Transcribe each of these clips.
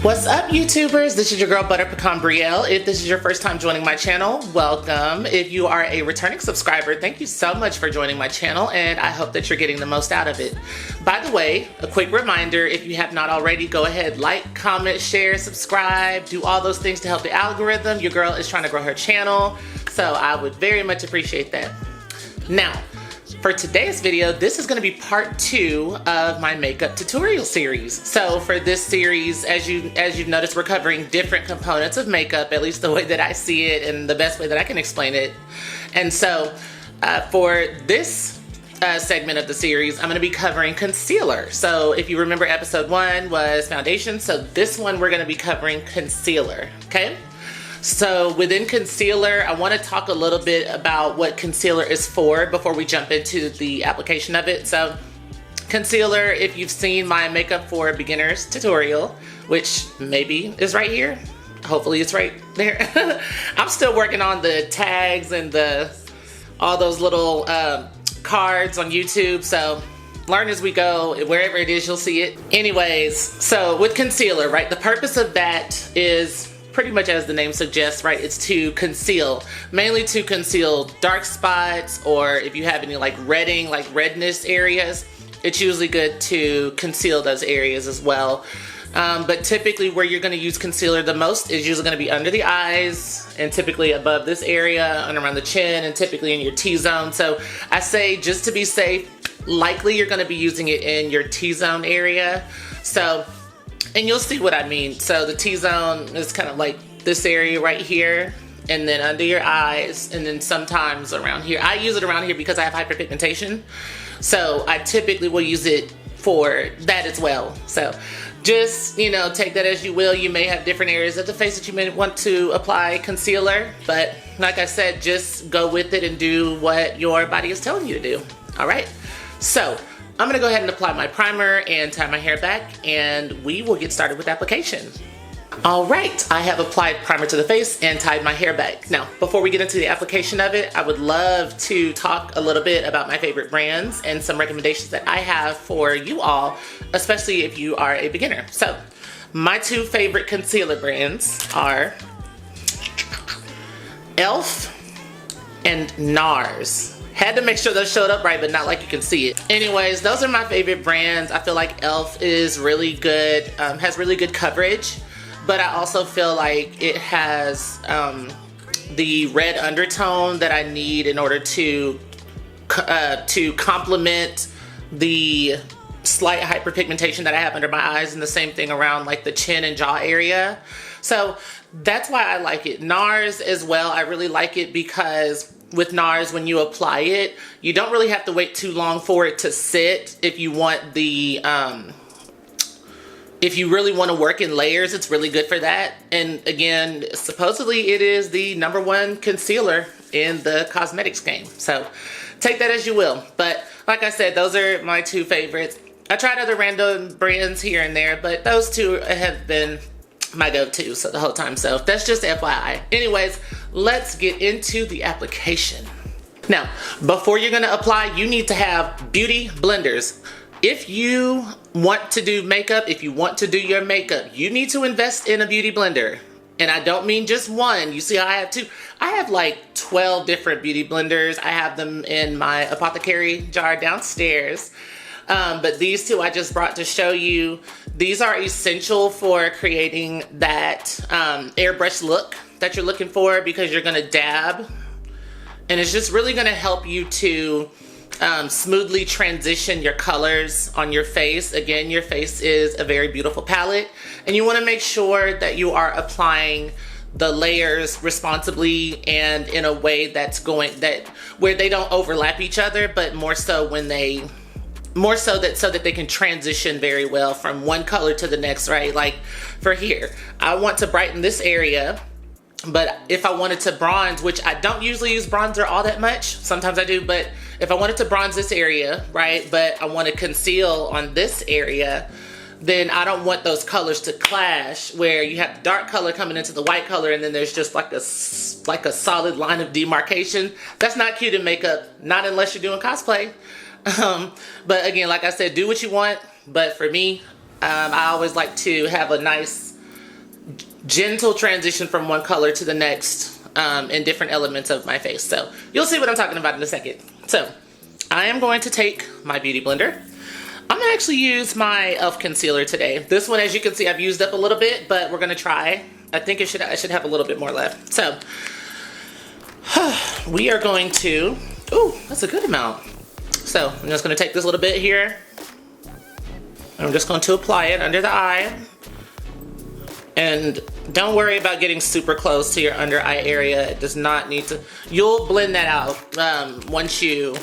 What's up, YouTubers? This is your girl Butterpecan Brielle. If this is your first time joining my channel, welcome. If you are a returning subscriber, thank you so much for joining my channel, and I hope that you're getting the most out of it. By the way, a quick reminder, if you have not already, go ahead, like, comment, share, subscribe, do all those things to help the algorithm. Your girl is trying to grow her channel, so I would very much appreciate that. Now, for today's video, this is going to be part 2 of my makeup tutorial series. So for this series, as you've noticed, we're covering different components of makeup, at least the way that I see it and the best way that I can explain it. And so for this segment of the series, I'm going to be covering concealer. So if you remember, episode 1 was foundation, so this one we're going to be covering concealer, okay? So within concealer, I want to talk a little bit about what concealer is for before we jump into the application of it. So concealer, if you've seen my makeup for beginners tutorial, which maybe is right here, hopefully it's right there. I'm still working on the tags and all those little cards on YouTube, so learn as we go. Wherever it is, you'll see it. Anyways, so with concealer, right, the purpose of that is pretty much as the name suggests, right? It's to conceal, mainly to conceal dark spots, or if you have any like redding, like redness areas, it's usually good to conceal those areas as well. But typically where you're going to use concealer the most is usually going to be under the eyes, and typically above this area and around the chin, and typically in your T-zone. So I say, just to be safe, likely you're going to be using it in your T-zone area. So, and you'll see what I mean. So the T-zone is kind of like this area right here, and then under your eyes, and then sometimes around here. I use it around here because I have hyperpigmentation, so I typically will use it for that as well. So just, you know, take that as you will. You may have different areas of the face that you may want to apply concealer, but like I said, just go with it and do what your body is telling you to do. All right, so I'm gonna go ahead and apply my primer and tie my hair back, and we will get started with application. All right, I have applied primer to the face and tied my hair back. Now, before we get into the application of it, I would love to talk a little bit about my favorite brands and some recommendations that I have for you all, especially if you are a beginner. So, my 2 favorite concealer brands are e.l.f. and NARS. Had to make sure those showed up right, but not like you can see it. Anyways, those are my favorite brands. I feel like e.l.f. is really good, has really good coverage, but I also feel like it has the red undertone that I need in order to complement the slight hyperpigmentation that I have under my eyes, and the same thing around like the chin and jaw area. So that's why I like it. NARS as well, I really like it because with NARS, when you apply it, you don't really have to wait too long for it to sit. If you want the, if you really want to work in layers, it's really good for that. And again, supposedly it is the #1 concealer in the cosmetics game. So take that as you will. But like I said, those are my 2 favorites. I tried other random brands here and there, but those 2 have been my go-to so the whole time, so that's just FYI. Anyways, let's get into the application. Now, before you're gonna apply, you need to have beauty blenders. If you want to do makeup, if you want to do your makeup, you need to invest in a beauty blender. And I don't mean just one. You see how I have 2? I have like 12 different beauty blenders. I have them in my apothecary jar downstairs. But these 2 I just brought to show you. These are essential for creating that airbrush look that you're looking for, because you're gonna dab, and it's just really gonna help you to smoothly transition your colors on your face. Again, your face is a very beautiful palette, and you wanna make sure that you are applying the layers responsibly and in a way that's where they don't overlap each other, but more so so that they can transition very well from one color to the next, right? Like for here, I want to brighten this area, but if I wanted to bronze, which I don't usually use bronzer all that much, sometimes I do, but if I wanted to bronze this area, right, but I want to conceal on this area, then I don't want those colors to clash, where you have the dark color coming into the white color and then there's just like a solid line of demarcation. That's not cute in makeup, not unless you're doing cosplay. But again, like I said, do what you want. But for me, I always like to have a nice gentle transition from one color to the next in different elements of my face. So you'll see what I'm talking about in a second. So I am going to take my beauty blender. I'm gonna actually use my e.l.f. concealer today. This one, as you can see, I've used up a little bit, but we're gonna try. I think I should have a little bit more left. So we are going to, ooh, that's a good amount. So I'm just gonna take this little bit here. And I'm just going to apply it under the eye. And don't worry about getting super close to your under eye area. It does not need to, you'll blend that out once you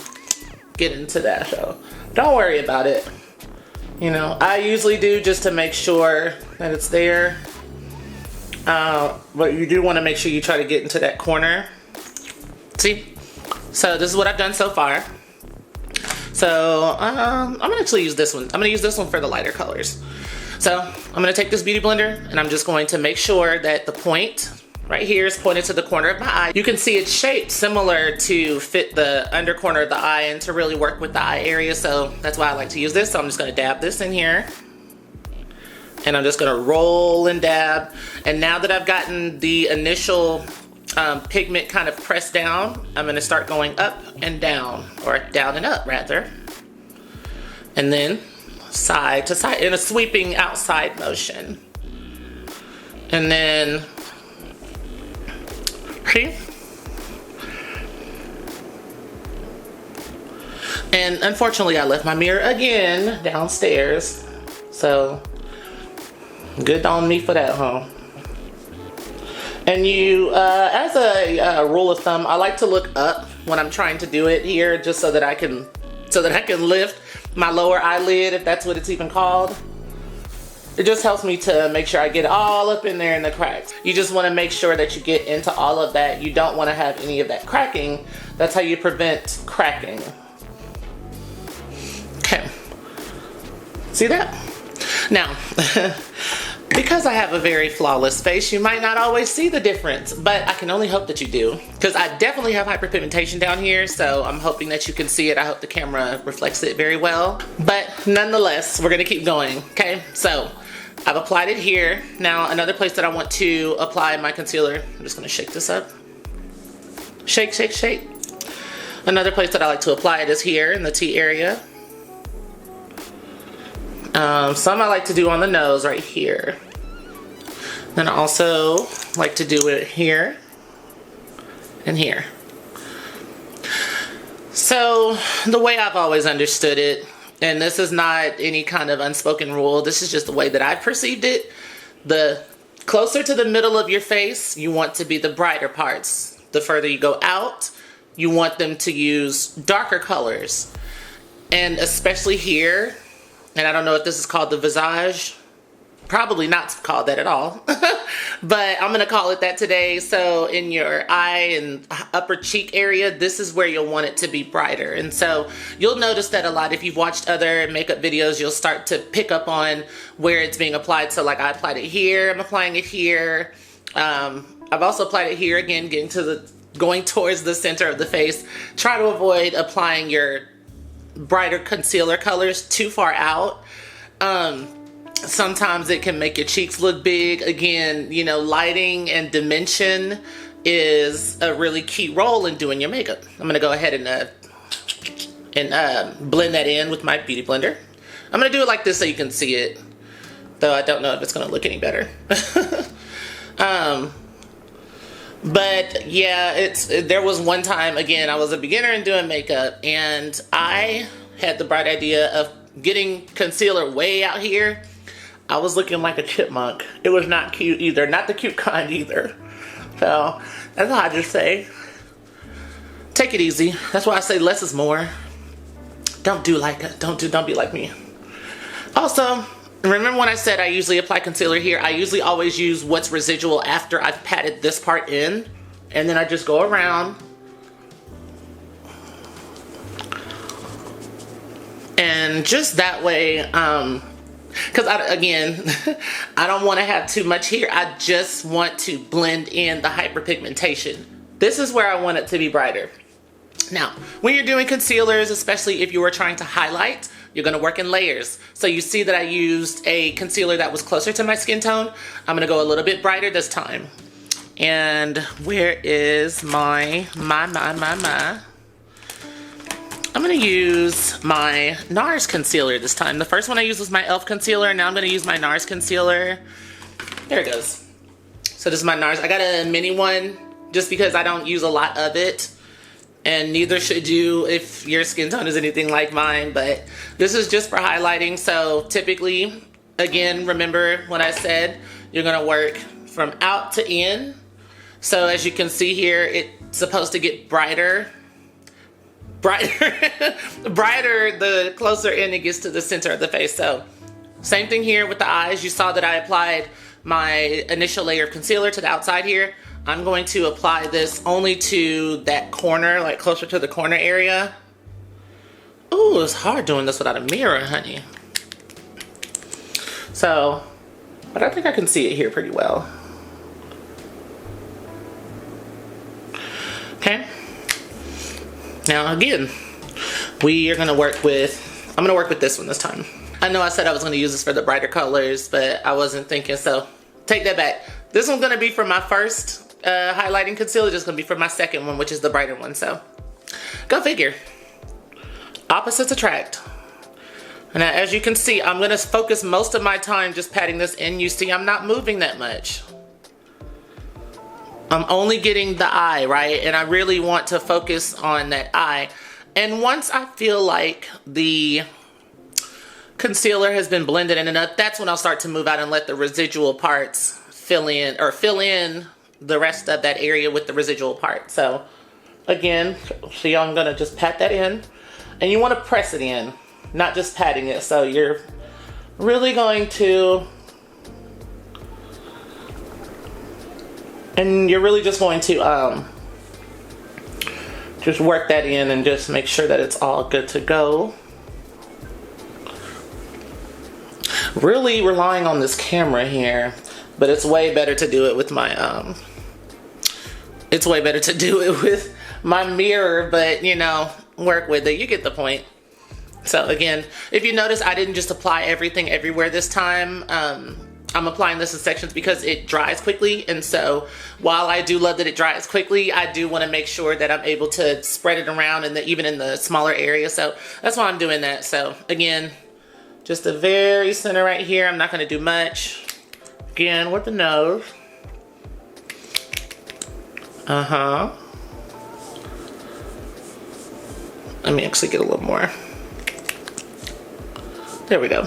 get into that, so don't worry about it. You know, I usually do just to make sure that it's there. But you do want to make sure you try to get into that corner. See? So this is what I've done so far. So I'm gonna actually use this one. I'm gonna use this one for the lighter colors. So I'm gonna take this beauty blender and I'm just going to make sure that the point right here is pointed to the corner of my eye. You can see it's shaped similar to fit the under corner of the eye and to really work with the eye area. So that's why I like to use this. So I'm just gonna dab this in here. And I'm just gonna roll and dab. And now that I've gotten the initial pigment kind of pressed down, I'm gonna start going up and down, or down and up rather. And then side to side in a sweeping outside motion. And then, see? And unfortunately I left my mirror again downstairs. So good on me for that, huh? And you, as a rule of thumb, I like to look up when I'm trying to do it here, just so that I can lift my lower eyelid, if that's what it's even called. It just helps me to make sure I get all up in there in the cracks. You just want to make sure that you get into all of that. You don't want to have any of that cracking. That's how you prevent cracking. Okay. See that? Now, because I have a very flawless face, you might not always see the difference, but I can only hope that you do, because I definitely have hyperpigmentation down here, so I'm hoping that you can see it. I hope the camera reflects it very well, but nonetheless, we're gonna keep going, okay? So I've applied it here. Now, another place that I want to apply my concealer, I'm just gonna shake this up. Shake, shake, shake. Another place that I like to apply it is here in the T area. Some I like to do on the nose right here. Then I also like to do it here and here. So the way I've always understood it, and this is not any kind of unspoken rule, this is just the way that I've perceived it. The closer to the middle of your face, you want to be the brighter parts. The further you go out, you want them to use darker colors. And especially here, and I don't know if this is called the visage. Probably not called that at all. But I'm gonna call it that today. So in your eye and upper cheek area, this is where you'll want it to be brighter. And so you'll notice that a lot. If you've watched other makeup videos, you'll start to pick up on where it's being applied. So like I applied it here, I'm applying it here. I've also applied it here, again, going towards the center of the face. Try to avoid applying your brighter concealer colors too far out. Sometimes it can make your cheeks look big. Again, you know, lighting and dimension is a really key role in doing your makeup. I'm gonna go ahead and blend that in with my beauty blender. I'm gonna do it like this so you can see it, though I don't know if it's gonna look any better. But yeah, there was one time, again, I was a beginner in doing makeup, and I had the bright idea of getting concealer way out here. I was looking like a chipmunk. It was not cute either, not the cute kind either. So that's all I just say. Take it easy. That's why I say less is more. Don't be like me. Also, remember when I said I usually apply concealer here? I usually always use what's residual after I've patted this part in, and then I just go around and just that way, because again, I don't want to have too much here. I just want to blend in the hyperpigmentation. This is where I want it to be brighter. Now, when you're doing concealers, especially if you were trying to highlight, You're gonna work in layers. So you see that I used a concealer that was closer to my skin tone. I'm gonna go a little bit brighter this time. And where is my. I'm gonna use my NARS concealer this time. The first one I used was my e.l.f. concealer. Now I'm gonna use my NARS concealer. There it goes. So this is my NARS. I got a mini one just because I don't use a lot of it. And neither should you if your skin tone is anything like mine. But this is just for highlighting. So typically, again, remember what I said. You're gonna work from out to in. So as you can see here, it's supposed to get brighter. Brighter the closer in it gets to the center of the face. So same thing here with the eyes. You saw that I applied my initial layer of concealer to the outside here. I'm going to apply this only to that corner, like closer to the corner area. Ooh, it's hard doing this without a mirror, honey. So, but I think I can see it here pretty well. Okay. Now again, we are gonna work with, I'm gonna work with this one this time. I know I said I was gonna use this for the brighter colors, but I wasn't thinking, so take that back. This one's gonna be for my first highlighting concealer, just gonna be for my second one, which is the brighter one, so go figure. Opposites attract. Now as you can see, I'm gonna focus most of my time just patting this in. You see I'm not moving that much. I'm only getting the eye, right? And I really want to focus on that eye. And once I feel like the concealer has been blended in enough, that's when I'll start to move out and let the residual parts fill in the rest of that area with the residual part. So again, see, I'm gonna just pat that in, and you want to press it in, not just patting it. So you're really going to, and you're really just going to just work that in and just make sure that it's all good to go. Really relying on this camera here, but it's way better to do it with my it's way better to do it with my mirror, but you know, work with it. You get the point. So again, if you notice, I didn't just apply everything everywhere this time. I'm applying this in sections because it dries quickly, and so while I do love that it dries quickly, I do want to make sure that I'm able to spread it around even in the smaller area. So that's why I'm doing that. So again, just the very center right here. I'm not going to do much. Again, with the nose. Let me actually get a little more. There we go.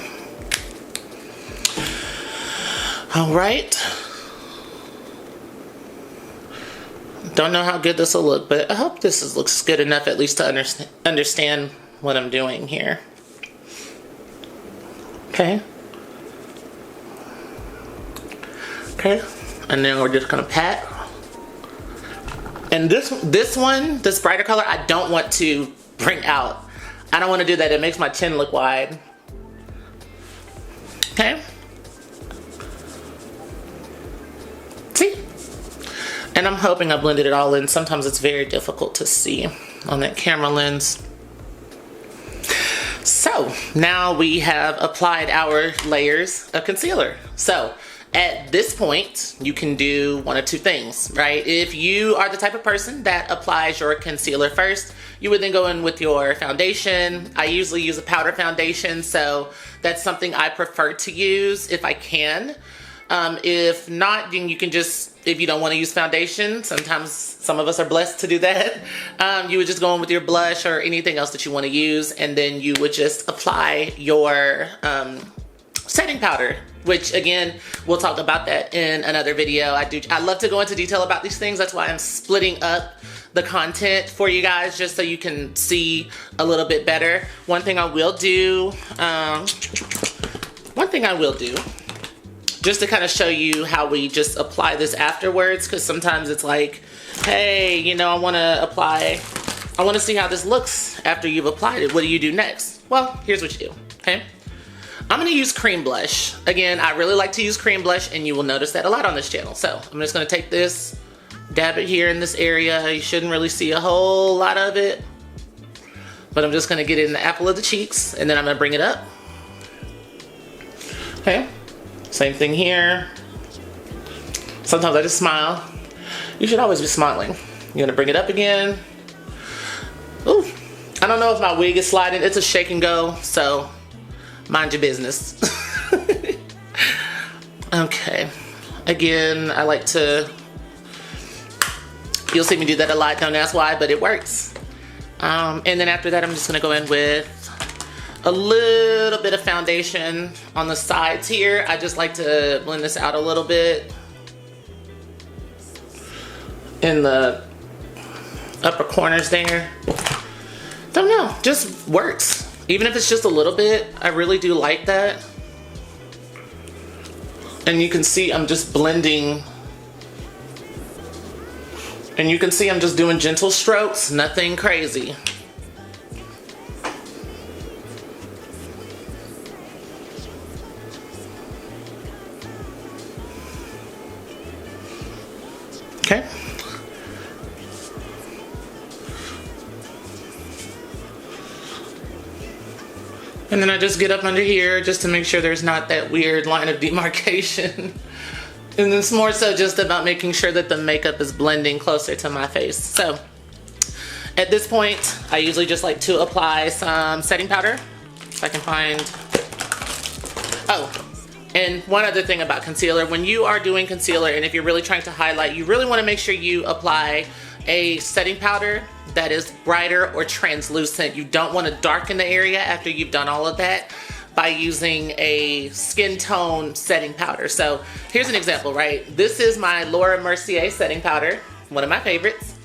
All right. Don't know how good this will look, but I hope this looks good enough at least to understand what I'm doing here. Okay. Okay. And then we're just gonna pat. And this one, this brighter color, I don't want to bring out. I don't want to do that. It makes my chin look wide. Okay. See? And I'm hoping I blended it all in. Sometimes it's very difficult to see on that camera lens. So now we have applied our layers of concealer. So at this point, you can do one of two things, right? If you are the type of person that applies your concealer first, you would then go in with your foundation. I usually use a powder foundation, so that's something I prefer to use if I can. If not, then you can just, if you don't want to use foundation, sometimes some of us are blessed to do that. You would just go in with your blush or anything else that you want to use, and then you would just apply your setting powder, which again, we'll talk about that in another video. I love to go into detail about these things. That's why I'm splitting up the content for you guys, just so you can see a little bit better. One thing I will do, just to kind of show you how we just apply this afterwards, because sometimes it's like, hey, you know, I want to see how this looks after you've applied it. What do you do next? Well, here's what you do, okay? I'm gonna use cream blush. Again, I really like to use cream blush, and you will notice that a lot on this channel. So I'm just gonna take this, dab it here in this area. You shouldn't really see a whole lot of it, but but I'm just gonna get it in the apple of the cheeks, and then I'm gonna bring it up. Okay, same thing here. Sometimes I just smile. You should always be smiling. You're gonna bring it up again. Ooh, I don't know if my wig is sliding. It's a shake and go, so mind your business. Okay, again, I like to, you'll see me do that a lot, don't ask why, but it works. And then after that, I'm just gonna go in with a little bit of foundation on the sides here. I just like to blend this out a little bit in the upper corners there. Don't know, just works. Even if it's just a little bit, I really do like that. And you can see I'm just blending. And you can see I'm just doing gentle strokes, nothing crazy. Okay. And then I just get up under here just to make sure there's not that weird line of demarcation. And it's more so just about making sure that the makeup is blending closer to my face. So at this point, I usually just like to apply some setting powder. If I can find, oh, and one other thing about concealer, when you are doing concealer and if you're really trying to highlight, you really want to make sure you apply a setting powder that is brighter or translucent. You don't want to darken the area after you've done all of that by using a skin tone setting powder. So here's an example, right? This is my Laura Mercier setting powder, one of my favorites,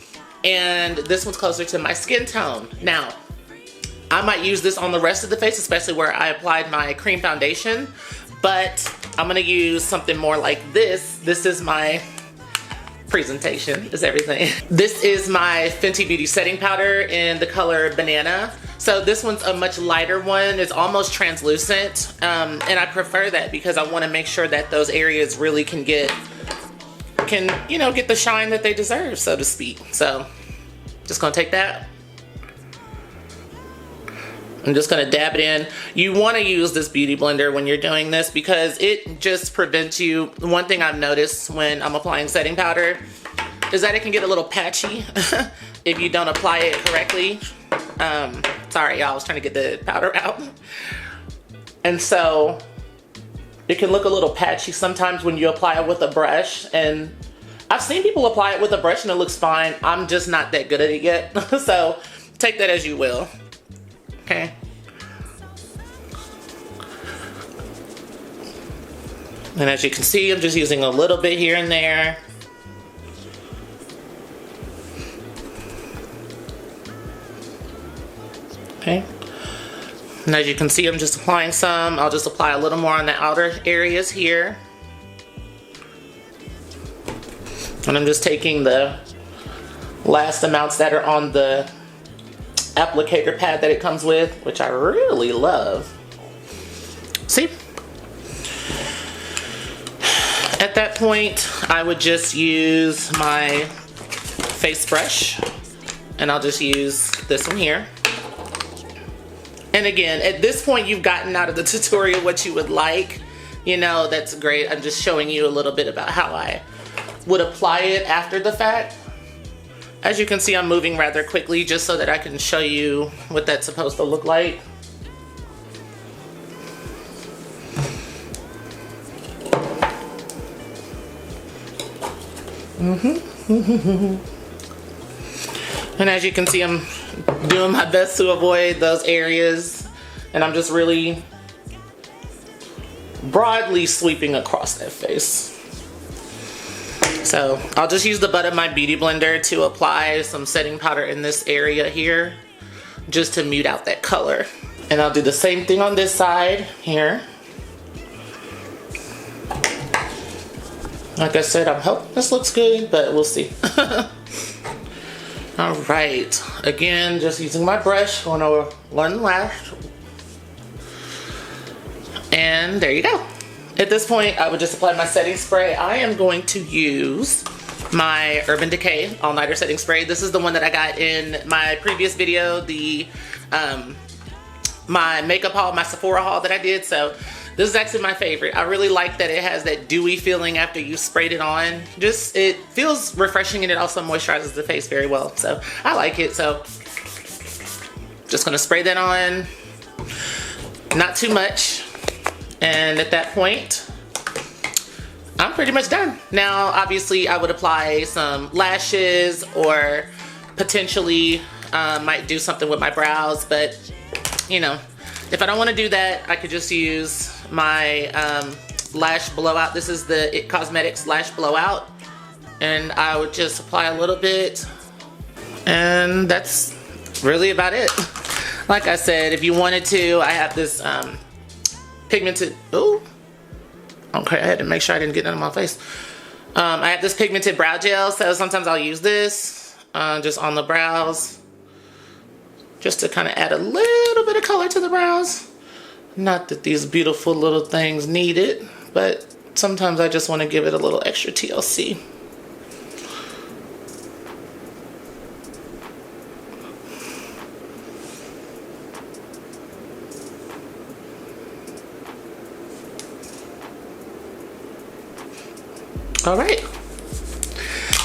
and this one's closer to my skin tone. Now, I might use this on the rest of the face, especially where I applied my cream foundation, but I'm gonna use something more like this. This is my presentation, is everything. This is my Fenty Beauty setting powder in the color Banana. So this one's a much lighter one. It's almost translucent, and I prefer that because I want to make sure that those areas really can get the shine that they deserve, so to speak. So just gonna take that. I'm just gonna dab it in. You wanna use this beauty blender when you're doing this because it just prevents you, one thing I've noticed when I'm applying setting powder is that it can get a little patchy if you don't apply it correctly. Sorry y'all, I was trying to get the powder out. And so it can look a little patchy sometimes when you apply it with a brush, and I've seen people apply it with a brush and it looks fine. I'm just not that good at it yet. So take that as you will. Okay. And as you can see, I'm just using a little bit here and there. Okay. And as you can see, I'm just applying some. I'll just apply a little more on the outer areas here. And I'm just taking the last amounts that are on the applicator pad that it comes with, which I really love. See? At that point, I would just use my face brush, and I'll just use this one here. And again, at this point, you've gotten out of the tutorial what you would like. You know, that's great. I'm just showing you a little bit about how I would apply it after the fact. As you can see, I'm moving rather quickly just so that I can show you what that's supposed to look like. And as you can see, I'm doing my best to avoid those areas, and I'm just really broadly sweeping across that face. So I'll just use the butt of my beauty blender to apply some setting powder in this area here, just to mute out that color. And I'll do the same thing on this side here. Like I said, I'm hoping this looks good, but we'll see. All right, again, just using my brush on one lash. And there you go. At this point, I would just apply my setting spray. I am going to use my Urban Decay All Nighter Setting Spray. This is the one that I got in my previous video, the my makeup haul, my Sephora haul that I did. So this is actually my favorite. I really like that it has that dewy feeling after you sprayed it on. Just, it feels refreshing, and it also moisturizes the face very well. So I like it. So just gonna spray that on, not too much. And at that point, I'm pretty much done. Now, obviously I would apply some lashes, or potentially might do something with my brows, but you know, if I don't want to do that, I could just use my lash blowout. This is the It Cosmetics lash blowout, and I would just apply a little bit, and that's really about it. Like I said, if you wanted to, I have this pigmented, oh, okay, I had to make sure I didn't get none on my face. I have this pigmented brow gel, so sometimes I'll use this just on the brows, just to kind of add a little bit of color to the brows. Not that these beautiful little things need it, but sometimes I just want to give it a little extra TLC. All right,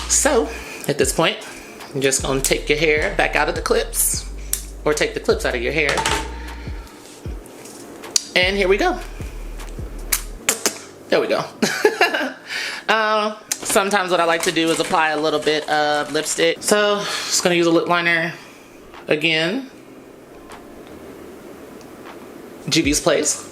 so at this point, I'm just gonna take your hair back out of the clips, or take the clips out of your hair. And here we go. There we go. Sometimes what I like to do is apply a little bit of lipstick. So just gonna use a lip liner again. Juvia's Place.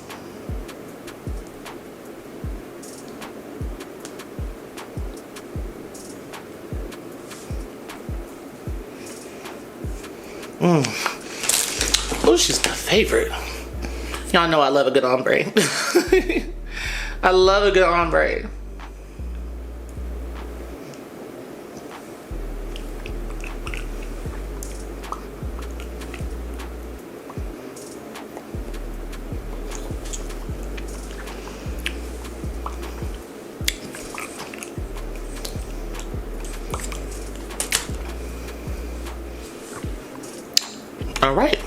Oh, she's my favorite. Y'all know I love a good ombre. I love a good ombre. All right.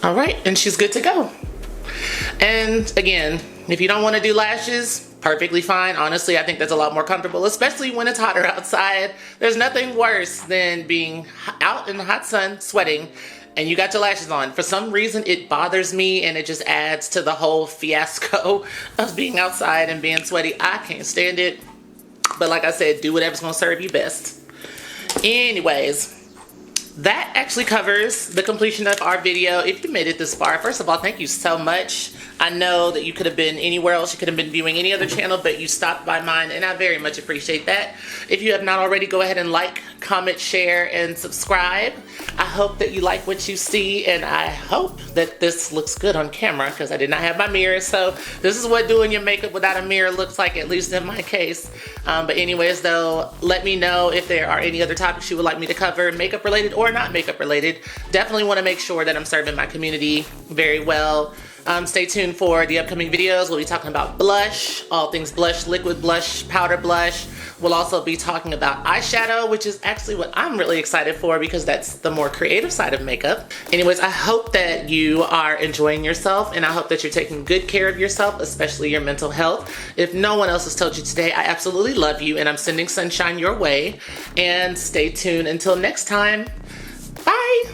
All right, and she's good to go. And again, if you don't want to do lashes, perfectly fine. Honestly, I think that's a lot more comfortable, especially when it's hotter outside. There's nothing worse than being out in the hot sun, sweating, and you got your lashes on. For some reason, it bothers me, and it just adds to the whole fiasco of being outside and being sweaty. I can't stand it. But like I said, do whatever's gonna serve you best. Anyways, that actually covers the completion of our video. If you made it this far, first of all, thank you so much. I know that you could have been anywhere else. You could have been viewing any other channel, but you stopped by mine, and I very much appreciate that. If you have not already, go ahead and like, comment, share, and subscribe. I hope that you like what you see, and I hope that this looks good on camera, because I did not have my mirror. So this is what doing your makeup without a mirror looks like, at least in my case. But anyways, though, let me know if there are any other topics you would like me to cover, makeup related or not makeup related. Definitely want to make sure that I'm serving my community very well. Stay tuned for the upcoming videos. We'll be talking about blush, all things blush, liquid blush, powder blush. We'll also be talking about eyeshadow, which is actually what I'm really excited for, because that's the more creative side of makeup. Anyways, I hope that you are enjoying yourself, and I hope that you're taking good care of yourself, especially your mental health. If no one else has told you today, I absolutely love you, and I'm sending sunshine your way. And stay tuned until next time. Bye.